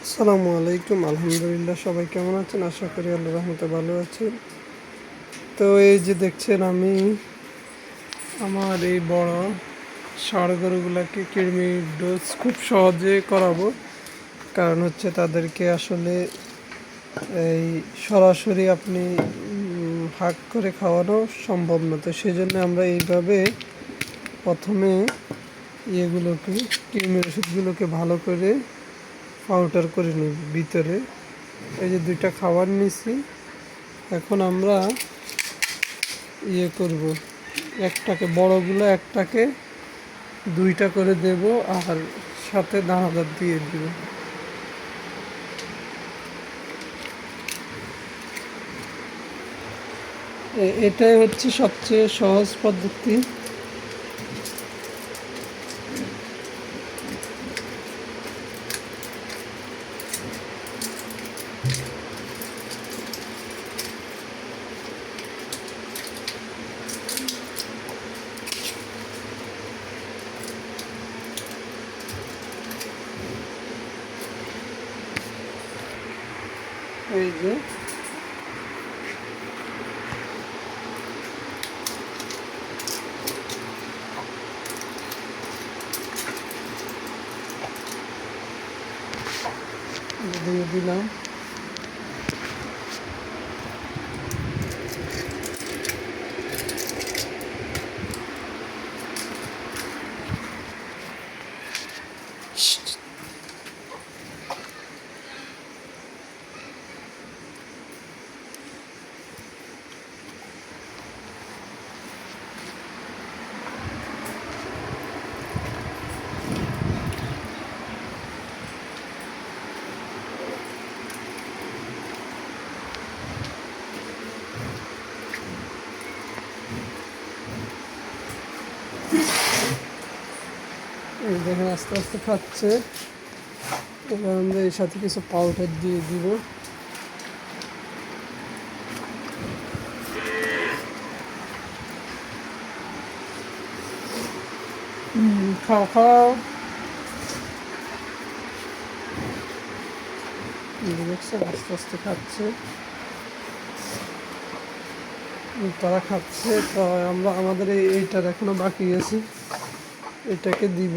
আসসালামু আলাইকুম। আলহামদুলিল্লাহ, সবাই কেমন আছেন? আশা করি আল্লাহর রহমতে ভালো আছেন। তো এই যে দেখছেন, আমি আমার এই বড় ষাঁড় গরুগুলাকে কৃমির ডোজ খুব সহজে করাবো। কারণ হচ্ছে তাদেরকে আসলে এই সরাসরি আপনি হাক করে খাওয়ানো সম্ভব না। তো সেই জন্য আমরা এইভাবে প্রথমে ইয়েগুলোকে, কৃমির ওষুধগুলোকে ভালো করে পাউডার করে নিই ভিতরে। এই যে দুইটা খাবার নিছি, এখন আমরা ইয়ে করব, একটাকে বড়গুলো একটাকে দুইটা করে দেব, আর সাথে দানাদার দিয়ে দিব। এটাই হচ্ছে সবচেয়ে সহজ পদ্ধতি। এই যে দিয়ে দিলাম। এই দেখেন আস্তে আস্তে খাচ্ছে। এবার আমরা এর সাথে কিছু পাউডার দিয়ে দিব। খাও খাও। দেখছেন আস্তে আস্তে খাচ্ছে, তারা খাচ্ছে। তো আমরা আমাদের এইটার এখনো বাকি আছে, এটাকে দিব।